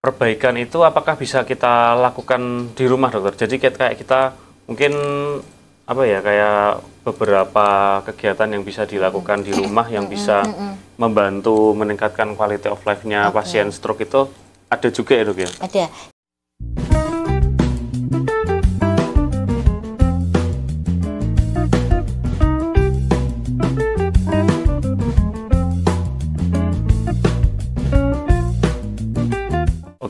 Perbaikan itu apakah bisa kita lakukan di rumah, dokter? Jadi kayak kita mungkin apa ya, kayak beberapa kegiatan yang bisa dilakukan di rumah yang bisa membantu meningkatkan quality of life-nya pasien stroke itu ada juga ya, dok ya? Ada.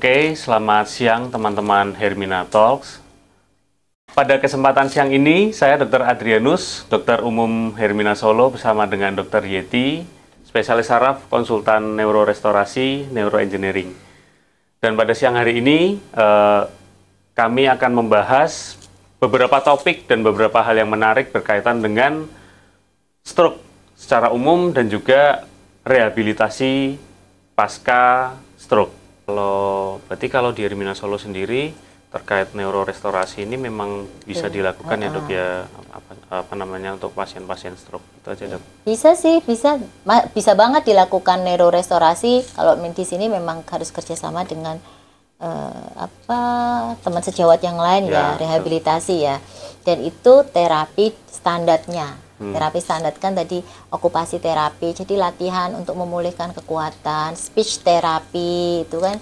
Oke, selamat siang teman-teman Hermina Talks. Pada kesempatan siang ini, saya Dr. Adrianus, dokter umum Hermina Solo bersama dengan Dr. Yeti, spesialis saraf, konsultan neurorestorasi, neuroengineering. Dan pada siang hari ini, kami akan membahas beberapa topik dan beberapa hal yang menarik berkaitan dengan stroke secara umum dan juga rehabilitasi pasca stroke. Kalau di Hermina Solo sendiri terkait neurorestorasi ini memang bisa dilakukan ya, dok ya, apa namanya, untuk pasien-pasien stroke itu aja, dok? Bisa sih, bisa banget dilakukan neurorestorasi. Kalau di sini memang harus kerjasama dengan teman sejawat yang lain ya, rehabilitasi ya. Dan itu terapi standarnya. Terapi standar kan tadi okupasi terapi, jadi latihan untuk memulihkan kekuatan, speech terapi itu kan,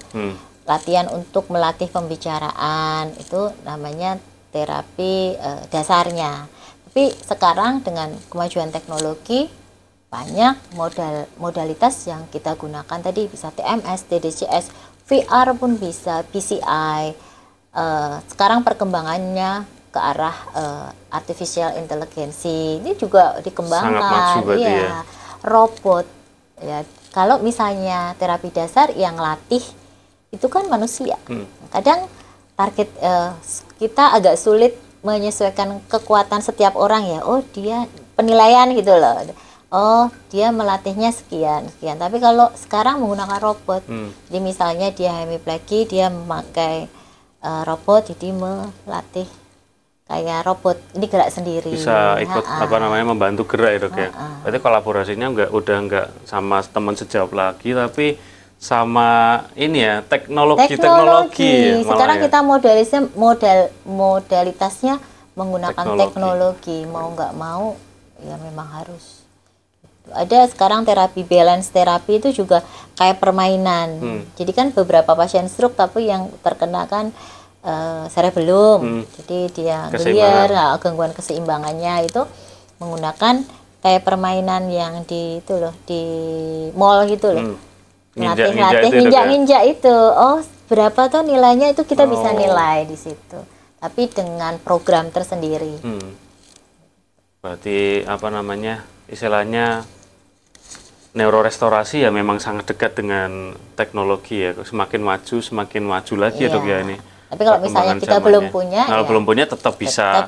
latihan untuk melatih pembicaraan, itu namanya terapi dasarnya. Tapi sekarang dengan kemajuan teknologi, banyak modalitas yang kita gunakan tadi, bisa TMS, TDCS, VR pun bisa, PCI. Sekarang perkembangannya ke arah artificial intelligence ini juga dikembangkan. Sangat maju ya. Robot ya. Kalau misalnya terapi dasar yang latih itu kan manusia. Kadang target kita agak sulit menyesuaikan kekuatan setiap orang ya. Oh, dia penilaian gitu loh. Oh, dia melatihnya sekian. Tapi kalau sekarang menggunakan robot, jadi misalnya dia hemiplegi, dia memakai robot, jadi melatih kayak robot, ini gerak sendiri. Bisa ikut membantu gerak ya, dok ya. Berarti kolaborasinya udah nggak sama teman sejawat lagi, tapi sama ini ya, teknologi. Sekarang ya, kita modalitasnya menggunakan teknologi. Mau nggak mau ya memang harus. Ada sekarang terapi balance terapi itu juga kayak permainan. Jadi kan beberapa pasien stroke tapi yang terkena kan cerebellum, jadi dia biliar, gangguan keseimbangannya itu menggunakan kayak permainan yang di itu loh, di mall gitu loh, nginjak itu. Oh, berapa tuh nilainya, itu kita bisa nilai di situ, tapi dengan program tersendiri. Berarti istilahnya neurorestorasi ya memang sangat dekat dengan teknologi ya, semakin maju lagi ya, dok ya ini. Tapi kalau misalnya kita belum punya, tetap bisa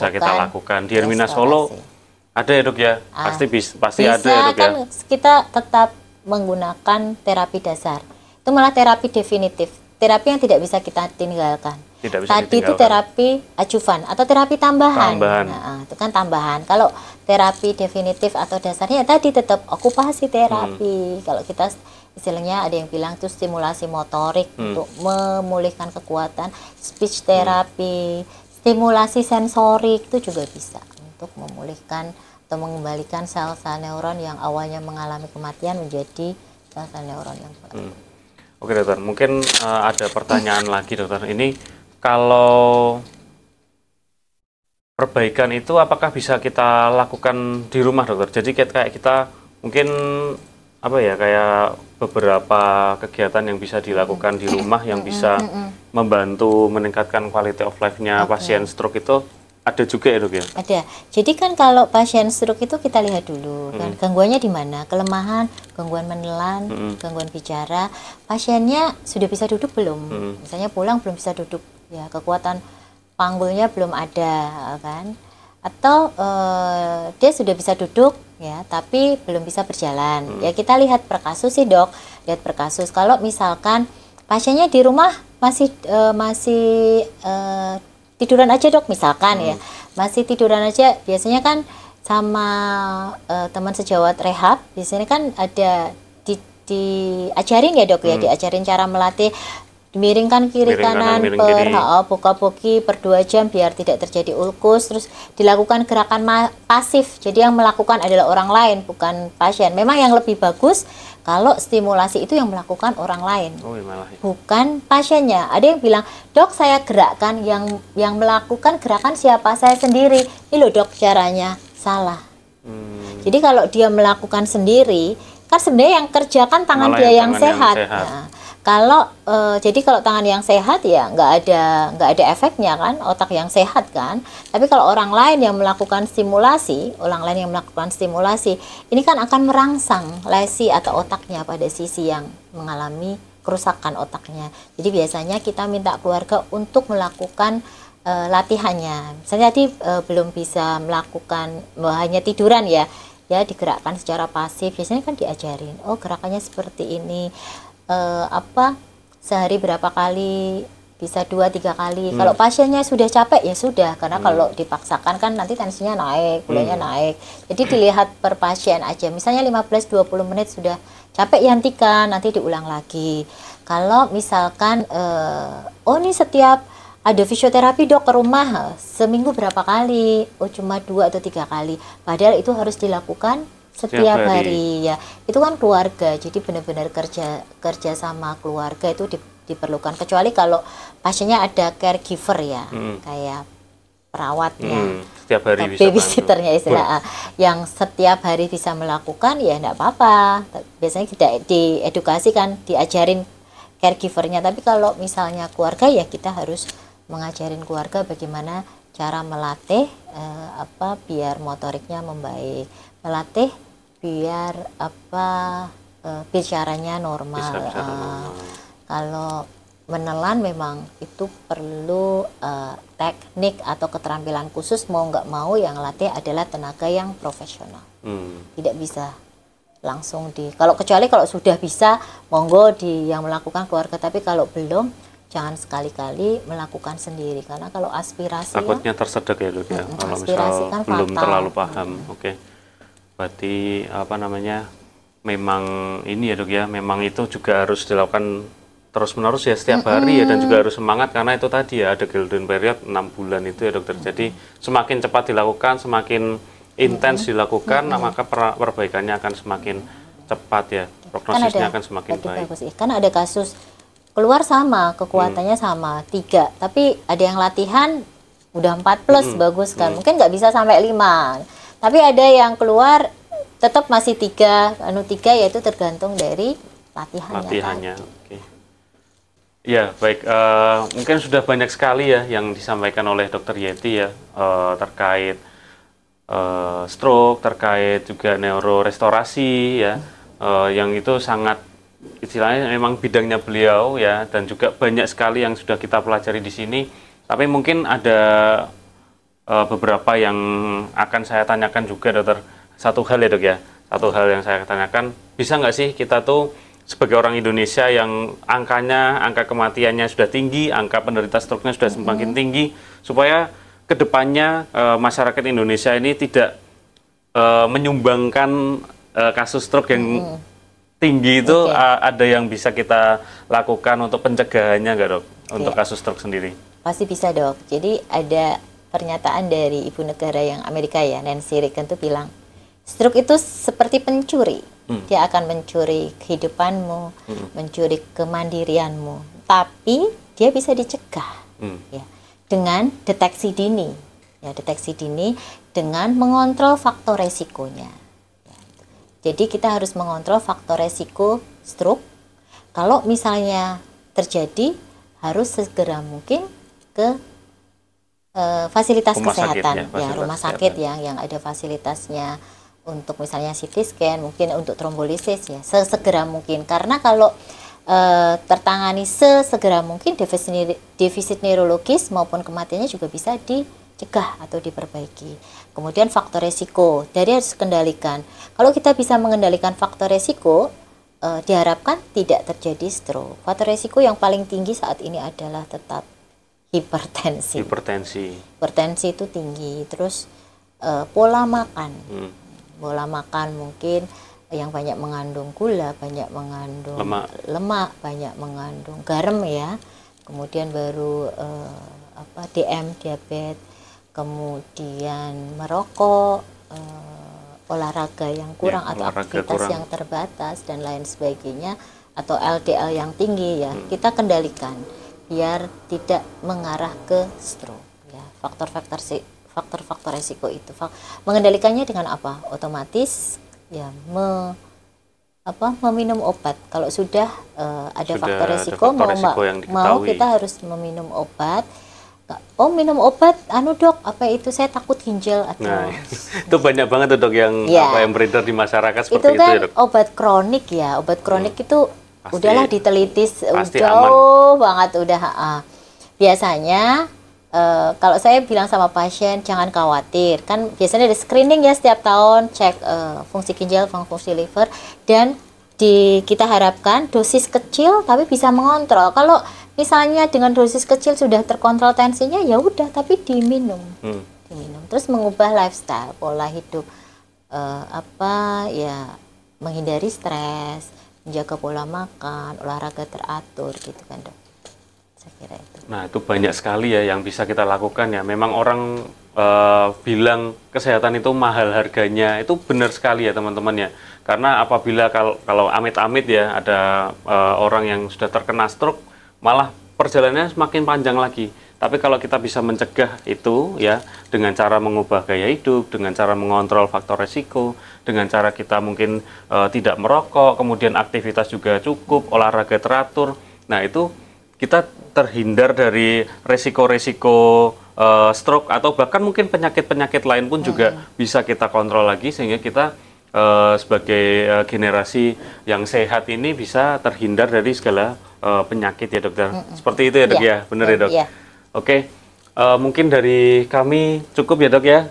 kita lakukan. Di Hermina Solo ada ya, dok ya? Pasti ada ya, dok ya? Kita tetap menggunakan terapi dasar. Itu malah terapi definitif. Terapi yang tidak bisa kita tinggalkan. Tadi itu terapi ajuvan atau terapi tambahan. Nah, itu kan tambahan. Kalau terapi definitif atau dasarnya tadi tetap okupasi terapi. Kalau kita istilahnya ada yang bilang itu stimulasi motorik untuk memulihkan kekuatan, speech terapi, stimulasi sensorik itu juga bisa untuk memulihkan atau mengembalikan sel-sel neuron yang awalnya mengalami kematian menjadi sel-sel neuron yang baru. Oke, dokter, mungkin ada pertanyaan lagi, dokter. Ini kalau perbaikan itu apakah bisa kita lakukan di rumah, dokter? Jadi kayak kita mungkin kayak beberapa kegiatan yang bisa dilakukan di rumah yang bisa membantu meningkatkan quality of life-nya pasien stroke itu ada juga ya, dok ya? Ada. Jadi kan kalau pasien stroke itu kita lihat dulu kan gangguannya di mana, kelemahan, gangguan menelan, gangguan bicara. Pasiennya sudah bisa duduk belum? Misalnya pulang belum bisa duduk, ya kekuatan panggulnya belum ada kan? Atau dia sudah bisa duduk ya tapi belum bisa berjalan. Ya kita lihat per kasus sih, dok, lihat per kasus. Kalau misalkan pasiennya di rumah masih tiduran aja, dok, misalkan ya masih tiduran aja, biasanya kan sama teman sejawat rehab biasanya kan ada diajarin ya dok ya, diajarin cara melatih miringkan kiri kanan per boka-boki per 2 jam biar tidak terjadi ulkus. Terus dilakukan gerakan pasif, jadi yang melakukan adalah orang lain bukan pasien. Memang yang lebih bagus kalau stimulasi itu yang melakukan orang lain, bukan pasiennya. Ada yang bilang, dok saya gerakkan, yang melakukan gerakan siapa? Saya sendiri. Ini loh dok caranya salah. Jadi kalau dia melakukan sendiri, kan sebenarnya yang kerjakan tangan dia yang sehat. Nah, kalau jadi kalau tangan yang sehat ya nggak ada efeknya kan, otak yang sehat kan. Tapi kalau orang lain yang melakukan stimulasi, ini kan akan merangsang lesi atau otaknya pada sisi yang mengalami kerusakan otaknya. Jadi biasanya kita minta keluarga untuk melakukan latihannya. Misalnya tadi belum bisa melakukan hanya tiduran ya digerakkan secara pasif. Biasanya kan diajarin, oh gerakannya seperti ini. Sehari berapa kali, bisa 2-3 kali. Kalau pasiennya sudah capek ya sudah, karena kalau dipaksakan kan nanti tensinya naik, gulanya naik. Jadi dilihat per pasien aja. Misalnya 15-20 menit sudah capek ya hentikan, nanti diulang lagi. Kalau misalkan ini setiap ada fisioterapi dok ke rumah, seminggu berapa kali? Oh cuma 2 atau 3 kali. Padahal itu harus dilakukan setiap hari ya. Itu kan keluarga, jadi benar-benar kerja sama keluarga itu diperlukan. Kecuali kalau pasiennya ada caregiver ya, kayak perawatnya, setiap hari babysitternya istilah, yang setiap hari bisa melakukan ya enggak apa-apa. Biasanya tidak diedukasi kan, diajarin caregivernya. Tapi kalau misalnya keluarga ya kita harus mengajarin keluarga bagaimana cara melatih biar motoriknya membaik, melatih biar bicaranya normal. Kalau menelan memang itu perlu teknik atau keterampilan khusus, mau nggak mau yang latih adalah tenaga yang profesional. Tidak bisa langsung kalau sudah bisa monggo yang melakukan keluarga, tapi kalau belum jangan sekali-kali melakukan sendiri, karena kalau aspirasi takutnya tersedak ya dok ya, kalau misal kan belum terlalu paham. Berarti memang ini ya dok ya, memang itu juga harus dilakukan terus-menerus ya setiap hari ya, dan juga harus semangat karena itu tadi ya ada golden period 6 bulan itu ya dokter. Jadi semakin cepat dilakukan, semakin intens dilakukan, maka perbaikannya akan semakin cepat ya, prognosisnya akan semakin baik. Kan ada kasus keluar sama, kekuatannya sama 3, tapi ada yang latihan udah 4 plus bagus kan, mungkin nggak bisa sampai 5. Tapi ada yang keluar tetap masih 3, 3 yaitu tergantung dari latihannya. Oke. Ya baik, mungkin sudah banyak sekali ya yang disampaikan oleh Dr. Yeti ya terkait stroke, terkait juga neurorestorasi ya, yang itu sangat istilahnya memang bidangnya beliau ya, dan juga banyak sekali yang sudah kita pelajari di sini. Tapi mungkin ada beberapa yang akan saya tanyakan juga dokter. Satu hal ya dok ya, satu hal yang saya tanyakan, bisa nggak sih kita tuh sebagai orang Indonesia yang angka kematiannya sudah tinggi, angka penderita stroke-nya sudah semakin tinggi, supaya kedepannya masyarakat Indonesia ini tidak menyumbangkan kasus stroke yang tinggi itu, ada yang bisa kita lakukan untuk pencegahannya nggak dok, untuk kasus stroke sendiri? Pasti bisa dok. Jadi ada pernyataan dari ibu negara yang Amerika ya, Nancy Reagan tuh bilang, stroke itu seperti pencuri. Dia akan mencuri kehidupanmu, mencuri kemandirianmu, tapi dia bisa dicegah ya, dengan deteksi dini. Ya, deteksi dini dengan mengontrol faktor resikonya. Jadi kita harus mengontrol faktor resiko stroke. Kalau misalnya terjadi, harus segera mungkin ke fasilitas kesehatan, rumah sakit yang ada fasilitasnya untuk misalnya CT scan, mungkin untuk trombolisis ya, sesegera mungkin. Karena kalau tertangani sesegera mungkin, defisit neurologis maupun kematiannya juga bisa dicegah atau diperbaiki. Kemudian faktor resiko, dari harus kendalikan. Kalau kita bisa mengendalikan faktor resiko, diharapkan tidak terjadi stroke. Faktor resiko yang paling tinggi saat ini adalah tetap hipertensi. Hipertensi itu tinggi. Terus pola makan. Pola makan mungkin yang banyak mengandung gula, banyak mengandung lemak, banyak mengandung garam ya. Kemudian baru DM, diabetes, kemudian merokok, olahraga yang kurang atau aktivitas yang terbatas dan lain sebagainya, atau LDL yang tinggi ya, kita kendalikan biar tidak mengarah ke stroke ya. Faktor-faktor resiko itu mengendalikannya dengan apa? Otomatis ya meminum obat. Kalau sudah ada faktor resiko, mau kita harus meminum obat. Oh, minum obat, dok, apa itu, saya takut ginjal atau itu banyak banget tuh dok yang yang beredar di masyarakat seperti itu kan ya dok. Obat kronik ya, obat kronik itu pasti, udahlah diteliti aman. jauh banget udah. Biasanya kalau saya bilang sama pasien jangan khawatir, kan biasanya ada screening ya setiap tahun, cek fungsi ginjal, fungsi liver, dan kita harapkan dosis kecil tapi bisa mengontrol. Kalau misalnya dengan dosis kecil sudah terkontrol tensinya, ya udah, tapi diminum. Terus mengubah lifestyle, pola hidup, menghindari stres, menjaga pola makan, olahraga teratur gitu kan dok. Saya kira itu. Nah itu banyak sekali ya yang bisa kita lakukan ya. Memang orang bilang kesehatan itu mahal harganya, itu benar sekali ya teman-teman ya. Karena apabila kalau amit-amit ya ada orang yang sudah terkena stroke, malah perjalanannya semakin panjang lagi. Tapi kalau kita bisa mencegah itu ya dengan cara mengubah gaya hidup, dengan cara mengontrol faktor resiko, dengan cara kita mungkin tidak merokok, kemudian aktivitas juga cukup, olahraga teratur. Nah itu kita terhindar dari resiko-resiko stroke atau bahkan mungkin penyakit-penyakit lain pun juga bisa kita kontrol lagi, sehingga kita sebagai generasi yang sehat ini bisa terhindar dari segala penyakit ya dokter. Seperti itu ya dok ya, benar ya dok? Oke, mungkin dari kami cukup ya dok ya.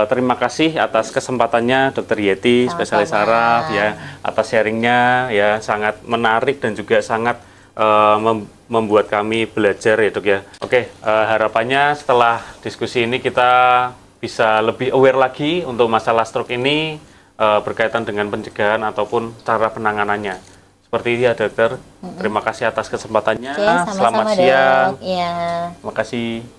Terima kasih atas kesempatannya dokter Yeti, spesialis saraf ya, atas sharingnya ya, sangat menarik dan juga sangat membuat kami belajar ya dok ya. Oke, harapannya setelah diskusi ini kita bisa lebih aware lagi untuk masalah stroke ini berkaitan dengan pencegahan ataupun cara penanganannya. Seperti itu ya dokter. Terima kasih atas kesempatannya. Sama-sama, selamat siang. Dok. Ya. Terima kasih.